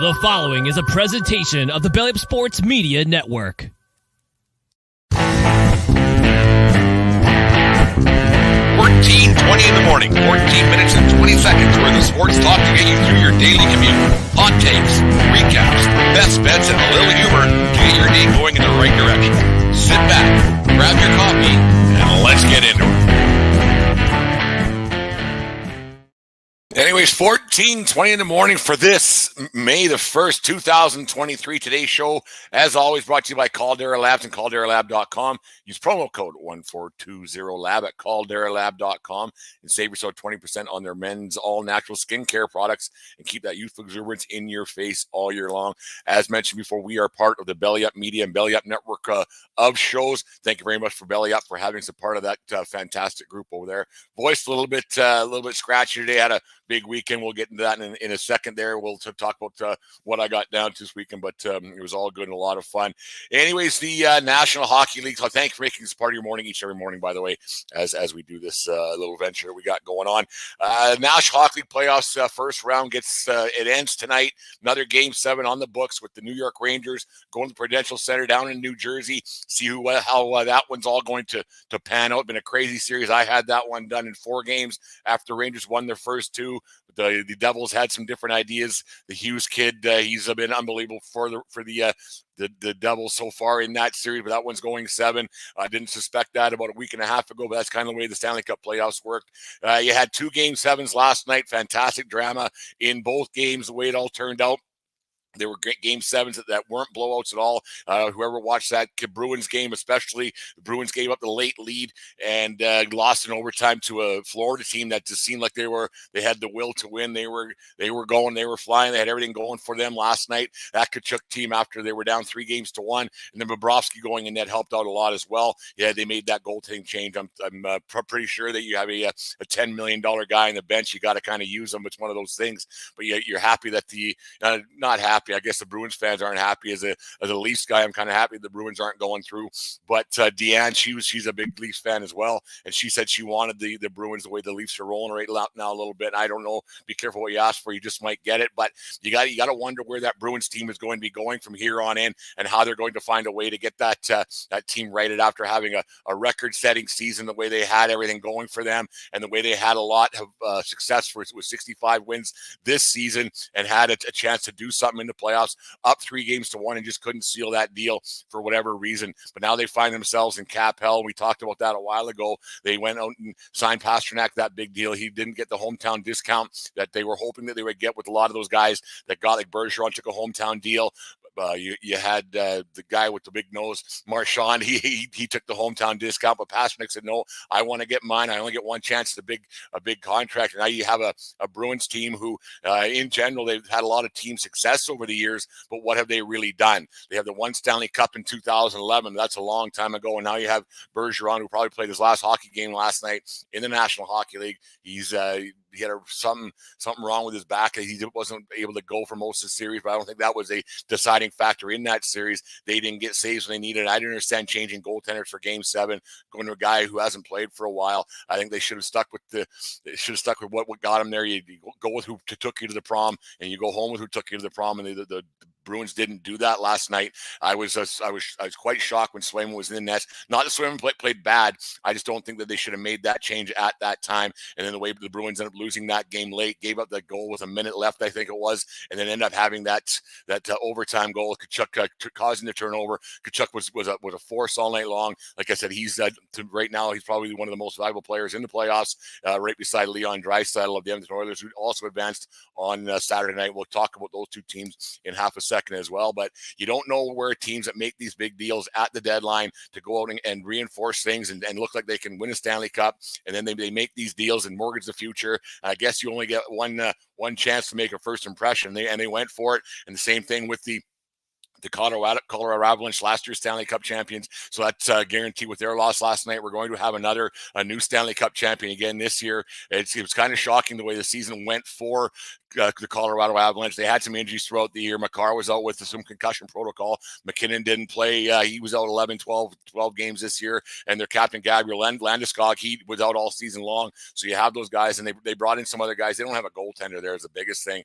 The following is a presentation of the Belly Up Sports Media Network. 14:20 in the morning, 14 minutes and 20 seconds worth of sports talk to get you through your daily commute. Hot takes, recaps, best bets, and a little humor to get your day going in the right direction. Sit back, grab your coffee, and let's get into it. Anyways, 14:20 in the morning for this May the 1st, 2023. Today's show, as always, brought to you by Caldera Labs and CalderaLab.com. Use promo code 1420LAB at CalderaLab.com and save yourself 20% on their men's all-natural skincare products and keep that youthful exuberance in your face all year long. As mentioned before, we are part of the Belly Up Media and Belly Up Network of shows. Thank you very much for Belly Up for having us a part of that fantastic group over there. Voice a little bit scratchy today. Had a big weekend. We'll get into that in a second there. We'll talk about what I got down to this weekend, but it was all good and a lot of fun. Anyways, the National Hockey League. Thanks for making this part of your morning every morning, by the way, as we do this little venture that we got going on. National Hockey League playoffs first round it ends tonight. Another Game 7 on the books with the New York Rangers going to the Prudential Center down in New Jersey. See how that one's all going to pan out. Been a crazy series. I had that one done in 4 games after the Rangers won their first 2. The Devils had some different ideas. The Hughes kid, he's been unbelievable for the Devils so far in that series, but that one's going 7. I didn't suspect that about a week and a half ago, but that's kind of the way the Stanley Cup playoffs worked. You had 2 Game 7s last night. Fantastic drama in both games, the way it all turned out. There were great Game 7s that weren't blowouts at all. Whoever watched that Bruins game, especially, the Bruins gave up the late lead and lost in overtime to a Florida team that just seemed like they had the will to win. They were going, they were flying, they had everything going for them last night. That Tkachuk team, after they were down 3-1, and then Bobrovsky going in, that helped out a lot as well. Yeah, they made that goaltending change. I'm pretty sure that you have a $10 million guy on the bench. You got to kind of use them. It's one of those things. But you're happy that not happy. I guess the Bruins fans aren't happy. As a Leafs guy, I'm kind of happy the Bruins aren't going through. But Deanne, she's a big Leafs fan as well, and she said she wanted the Bruins the way the Leafs are rolling right now a little bit. I don't know. Be careful what you ask for. You just might get it. But you got to wonder where that Bruins team is going to be going from here on in, and how they're going to find a way to get that team righted after having a record-setting season, the way they had everything going for them, and the way they had a lot of success with 65 wins this season, and had a chance to do something in the playoffs, up 3-1, and just couldn't seal that deal for whatever reason. But now they find themselves in cap hell. We talked about that a while ago. They went out and signed Pastrnak, that big deal. He didn't get the hometown discount that they were hoping that they would get with a lot of those guys that got, like Bergeron took a hometown deal. You had the guy with the big nose, Marchand. He took the hometown discount, but Pastrnak said, no, I want to get mine. I only get one chance at a big contract. And now you have a Bruins team who, in general, they've had a lot of team success over the years, but what have they really done? They have the one Stanley Cup in 2011. That's a long time ago. And now you have Bergeron, who probably played his last hockey game last night in the National Hockey League. He had something wrong with his back. He wasn't able to go for most of the series, but I don't think that was a deciding factor in that series. They didn't get saves when they needed. I didn't understand changing goaltenders for Game 7, going to a guy who hasn't played for a while. I think they should have stuck with what got him there. You go with who took you to the prom, and you go home with who took you to the prom. And the Bruins didn't do that last night. I was quite shocked when Swayman was in net. Not that Swayman played bad. I just don't think that they should have made that change at that time. And then the way the Bruins ended up losing that game late, gave up that goal with a minute left, I think it was, and then ended up having that overtime goal. Tkachuk causing the turnover. Tkachuk was a force all night long. Like I said, he's right now he's probably one of the most valuable players in the playoffs, right beside Leon Draisaitl of the Edmonton Oilers, who also advanced on Saturday night. We'll talk about those two teams in half a second as well. But you don't know where teams that make these big deals at the deadline to go out and reinforce things and look like they can win a Stanley Cup, and then they make these deals and mortgage the future. I guess you only get one chance to make a first impression. They went for it. And the same thing with the the Colorado Avalanche, last year's Stanley Cup champions. So that's guaranteed with their loss last night. We're going to have a new Stanley Cup champion again this year. It was kind of shocking the way the season went for the Colorado Avalanche. They had some injuries throughout the year. Makar was out with some concussion protocol. McKinnon didn't play. He was out 11, 12 games this year. And their captain, Gabriel Landeskog, he was out all season long. So you have those guys, and they brought in some other guys. They don't have a goaltender there is the biggest thing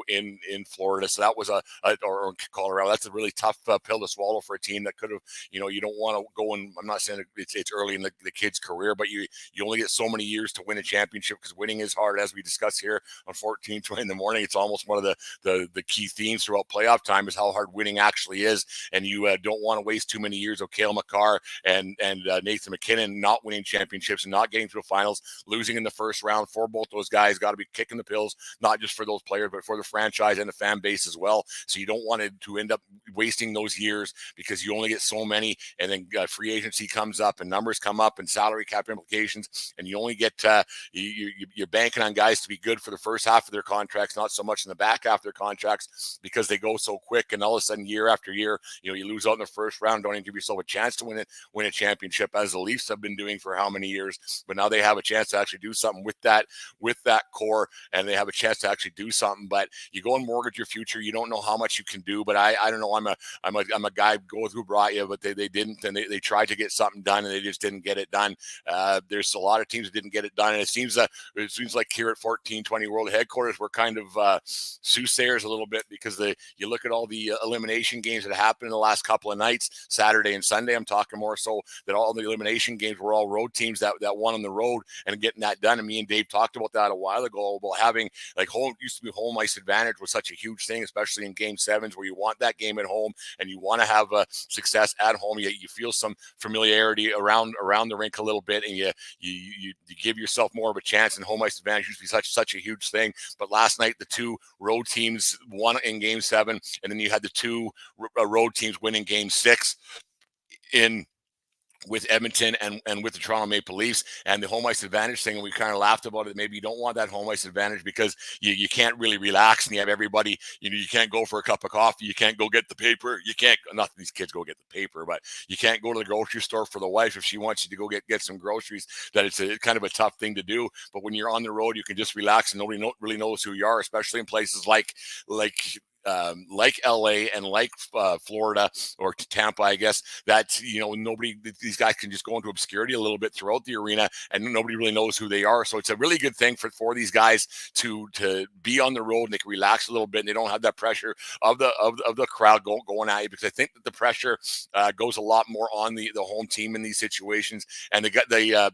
in Florida. So that was or Colorado. That's a really tough pill to swallow for a team that could have, you don't want to go, and I'm not saying it's early in the kid's career, but you only get so many years to win a championship, because winning is hard, as we discuss here on 1420 in the morning. It's almost one of the key themes throughout playoff time is how hard winning actually is, and you don't want to waste too many years of Cale Makar and Nathan MacKinnon not winning championships and not getting to the finals, losing in the first round. For both those guys, got to be kicking the pills, not just for those players, but for the franchise and the fan base as well. So you don't want to end up wasting those years, because you only get so many, and then free agency comes up and numbers come up and salary cap implications, and you only get you're banking on guys to be good for the first half of their contracts, not so much in the back half of their contracts, because they go so quick, and all of a sudden year after year, you lose out in the first round, don't even give yourself a chance to win a championship, as the Leafs have been doing for how many years. But now they have a chance to actually do something with that core, and they have a chance to actually do something. But you go and mortgage your future. You don't know how much you can do. But I don't know. I'm a guy who brought you, but they didn't, and they tried to get something done, and they just didn't get it done. There's a lot of teams that didn't get it done, and it seems like here at 1420 World Headquarters, we're kind of soothsayers a little bit, because you look at all the elimination games that happened in the last couple of nights, Saturday and Sunday. I'm talking more so that all the elimination games were all road teams that won on the road and getting that done. And me and Dave talked about that a while ago, about having used to be home ice advantage was such a huge thing, especially in game sevens, where you want that game at home and you want to have success at home. You feel some familiarity around the rink a little bit, and you give yourself more of a chance. And home ice advantage used to be such a huge thing. But last night, the two road teams won in game 7, and then you had the two road teams winning game 6 with Edmonton and with the Toronto Maple Leafs. And the home ice advantage thing, and we kind of laughed about it. Maybe you don't want that home ice advantage, because you can't really relax, and you have everybody, you can't go for a cup of coffee. You can't go get the paper. You can't, not that these kids go get the paper, but you can't go to the grocery store for the wife if she wants you to go get some groceries. That it's kind of a tough thing to do. But when you're on the road, you can just relax, and nobody really knows who you are, especially in places like LA and like Florida or Tampa, I guess, that these guys can just go into obscurity a little bit throughout the arena, and nobody really knows who they are. So it's a really good thing for these guys to be on the road, and they can relax a little bit, and they don't have that pressure of the crowd going at you, because I think that the pressure goes a lot more on the home team in these situations, and the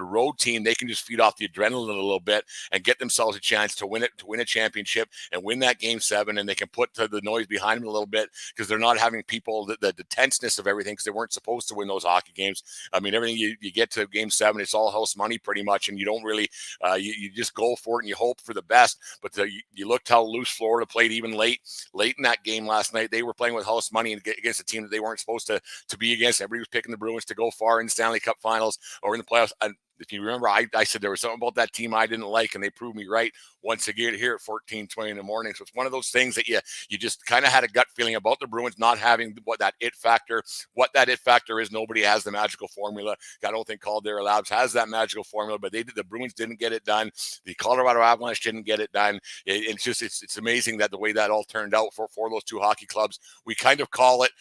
road team, they can just feed off the adrenaline a little bit and get themselves a chance to win a championship and win that game 7, and they can put the noise behind them a little bit, because they're not having people the tenseness of everything, because they weren't supposed to win those hockey games. I mean, everything you get to game 7, it's all house money pretty much, and you don't really you just go for it and you hope for the best. But you looked how loose Florida played even late in that game last night. They were playing with house money against a team that they weren't supposed to be against. Everybody was picking the Bruins to go far in the Stanley Cup Finals or in the playoffs. And if you remember, I said there was something about that team I didn't like, and they proved me right once again here at 1420 in the morning. So it's one of those things that you just kind of had a gut feeling about the Bruins not having that it factor. What that it factor is, nobody has the magical formula. I don't think Caldera Labs has that magical formula, but the Bruins didn't get it done. The Colorado Avalanche didn't get it done. It's amazing that the way that all turned out for those two hockey clubs. We kind of call it,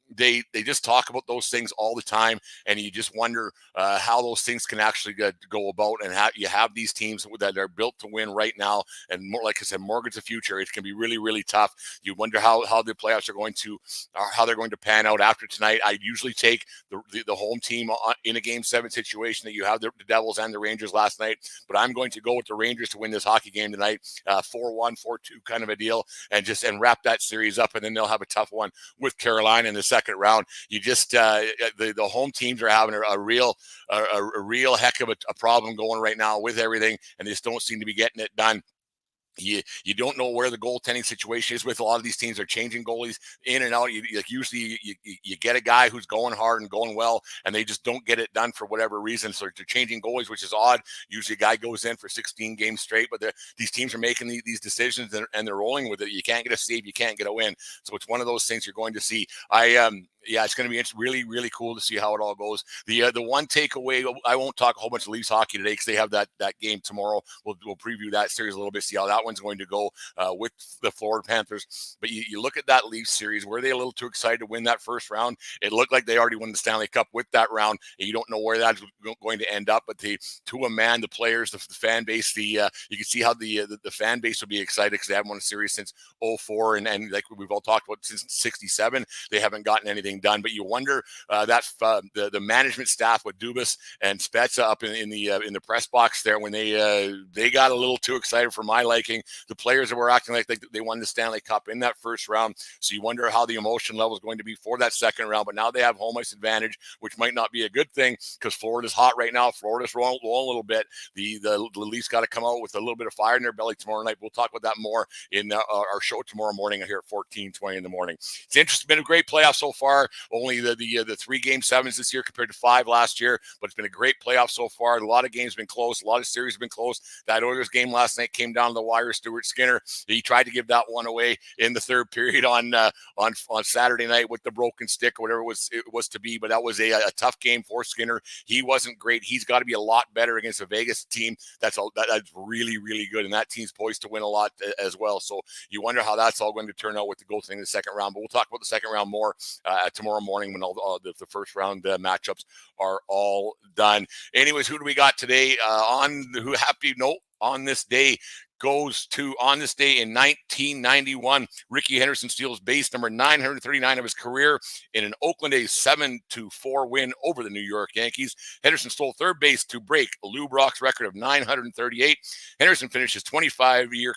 they just talk about those things all the time, and you just wonder how those things can actually go about, and how you have these teams that are built to win right now, and more, like I said, mortgage the future. It can be really, really tough. You wonder how the playoffs are going to, how they're going to pan out after tonight. I usually take the home team in a game 7 situation that you have the Devils and the Rangers last night, but I'm going to go with the Rangers to win this hockey game tonight, 4-1, 4-2 kind of a deal, and wrap that series up, and then they'll have a tough one with Carolina in the second round. You just the home teams are having a real heck of a problem going right now with everything, and they just don't seem to be getting it done. You don't know where the goaltending situation is with a lot of these teams. They're changing goalies in and out. Usually you get a guy who's going hard and going well, and they just don't get it done for whatever reason. So they're changing goalies, which is odd. Usually a guy goes in for 16 games straight, but these teams are making these decisions and they're rolling with it. You can't get a save, you can't get a win. So it's one of those things you're going to see. Yeah, it's going to be really, really cool to see how it all goes. The one takeaway, I won't talk a whole bunch of Leafs hockey today because they have that game tomorrow. We'll preview that series a little bit, see how that one's going to go with the Florida Panthers. But you look at that Leafs series, were they a little too excited to win that first round? It looked like they already won the Stanley Cup with that round, and you don't know where that's going to end up. But to a man, the players, the fan base, you can see how the fan base will be excited because they haven't won a series since 2004, and like we've all talked about since '67, they haven't gotten anything done. But you wonder that the management staff with Dubas and Spezza up in the press box there, when they got a little too excited for my liking. The players that were acting like they won the Stanley Cup in that first round. So you wonder how the emotion level is going to be for that second round. But now they have home ice advantage, which might not be a good thing because Florida's hot right now. Florida's rolling a little bit. The Leafs got to come out with a little bit of fire in their belly tomorrow night. We'll talk about that more in our show tomorrow morning here at 14:20 in the morning. It's interesting. Been a great playoff so far. Only the 3 game sevens this year compared to 5 last year, but it's been a great playoff so far. A lot of games have been close. A lot of series have been close. That Oilers game last night came down to the wire. Stuart Skinner, he tried to give that one away in the third period on Saturday night with the broken stick or whatever it was to be. But that was a tough game for Skinner. He wasn't great. He's got to be a lot better against a Vegas team that's really, really good, and that team's poised to win a lot as well. So you wonder how that's all going to turn out with the goaltending in the second round. But we'll talk about the second round more tomorrow morning when all the first round matchups are all done. Anyways, who do we got today on this day? Goes to, on this day in 1991, Ricky Henderson steals base number 939 of his career in an Oakland A's 7-4 win over the New York Yankees. Henderson stole third base to break Lou Brock's record of 938. Henderson finished his 25-year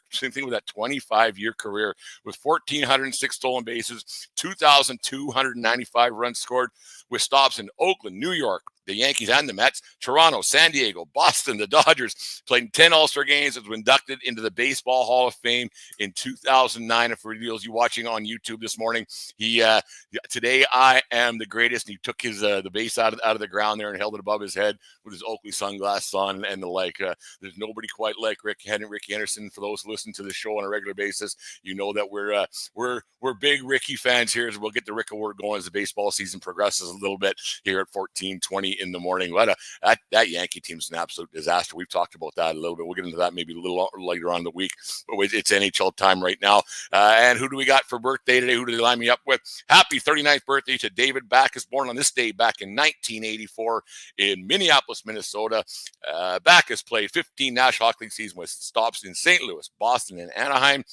career with 1,406 stolen bases, 2,295 runs scored, with stops in Oakland, New York, the Yankees and the Mets, Toronto, San Diego, Boston, the Dodgers. Played in 10 All-Star games, was inducted into the Baseball Hall of Fame in 2009. And for those you watching on YouTube this morning, today I am the greatest. And he took his the base out of the ground there and held it above his head with his Oakley sunglasses on and the like. There's nobody quite like Ricky Henderson. For those who listen to the show on a regular basis, you know that we're big Ricky fans here. As we'll get the Rick Award going as the baseball season progresses a little bit here at 14:20 in the morning. But that Yankee team's an absolute disaster. We've talked about that a little bit. We'll get into that maybe a little later on in the week. But it's NHL time right now. And who do we got for birthday today? Who do they line me up with? Happy 39th birthday to David Backes, born on this day back in 1984 in Minneapolis, Minnesota. Backes played 15 National Hockey League seasons with stops in St. Louis, Boston, and Anaheim.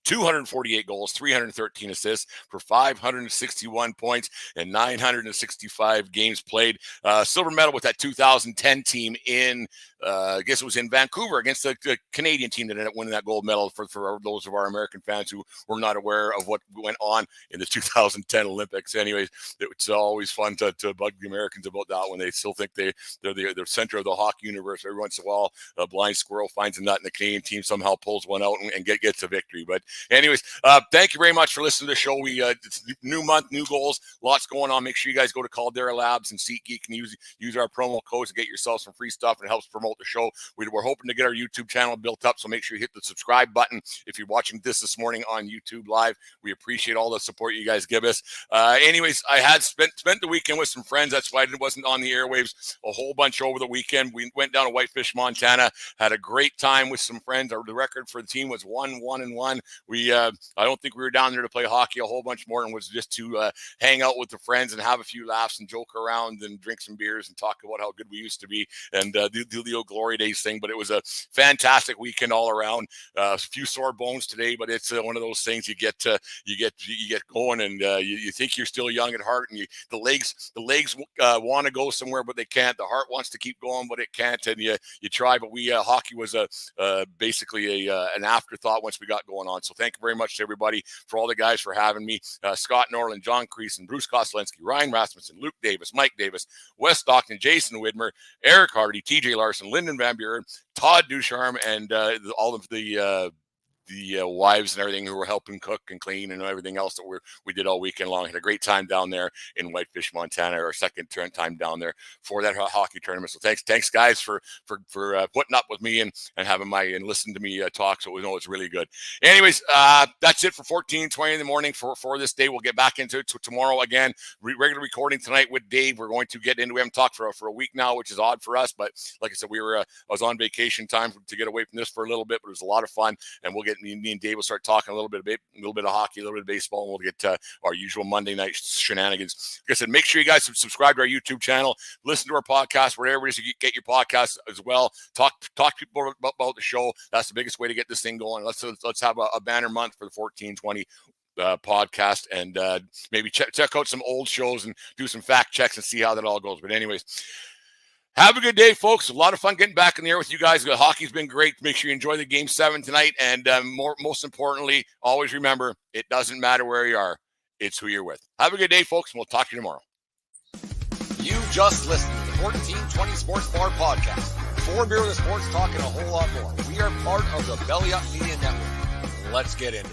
248 goals, 313 assists for 561 points and 965 games played. Silver medal with that 2010 team in, I guess it was in Vancouver against the Canadian team that ended up winning that gold medal for those of our American fans who were not aware of what went on in the 2010 Olympics. Anyways, it's always fun to bug the Americans about that when they still think they're the center of the hockey universe. Every once in a while, a blind squirrel finds a nut and the Canadian team somehow pulls one out and gets a victory. But anyways, thank you very much for listening to the show. It's new month, new goals, lots going on. Make sure you guys go to Caldera Labs and SeatGeek and use our promo codes to get yourself some free stuff, and it helps promote the show. We're hoping to get our YouTube channel built up, so make sure you hit the subscribe button if you're watching this morning on YouTube Live. We appreciate all the support you guys give us. Anyways, I had spent the weekend with some friends. That's why I wasn't on the airwaves a whole bunch over the weekend. We went down to Whitefish, Montana, had a great time with some friends. The record for the team was 1-1-1. I don't think we were down there to play hockey a whole bunch more, and was just to hang out with the friends and have a few laughs and joke around and drink some beers and talk about how good we used to be and do the old Glory Days thing. But it was a fantastic weekend all around. A few sore bones today, but it's one of those things you get going, and you think you're still young at heart, and the legs want to go somewhere, but they can't. The heart wants to keep going, but it can't, and you try. But hockey was basically an afterthought once we got going on. So So thank you very much to everybody, for all the guys for having me. Scott Norland, John Creason, Bruce Koslinski, Ryan Rasmussen, Luke Davis, Mike Davis, Wes Stockton, Jason Widmer, Eric Hardy, TJ Larson, Lyndon Van Buren, Todd Ducharme, and all of the wives and everything who were helping cook and clean and everything else that we did all weekend long. Had a great time down there in Whitefish, Montana, our second time down there for that hockey tournament. So thanks guys for putting up with me and having and listening to me talk. So we know it's really good. Anyways, that's it for 14:20 in the morning for this day. We'll get back into it tomorrow again. Regular recording tonight with Dave. We're going to get into. We haven't talked for a week now, which is odd for us, but like I said, I was on vacation time to get away from this for a little bit, but it was a lot of fun, and we'll get me and Dave will start talking a little bit of hockey, a little bit of baseball, and we'll get our usual Monday night shenanigans. Like I said, make sure you guys subscribe to our YouTube channel, listen to our podcast, wherever it is you get your podcasts as well. Talk to people about the show. That's the biggest way to get this thing going. Let's have a banner month for the 1420 podcast, and maybe check out some old shows and do some fact checks and see how that all goes. But anyways, have a good day, folks. A lot of fun getting back in the air with you guys. The hockey's been great. Make sure you enjoy the Game 7 tonight. And most importantly, always remember, it doesn't matter where you are. It's who you're with. Have a good day, folks, and we'll talk to you tomorrow. You just listened to the 1420 Sports Bar Podcast. 4 beer with the sports talk and a whole lot more. We are part of the Belly Up Media Network. Let's get into it.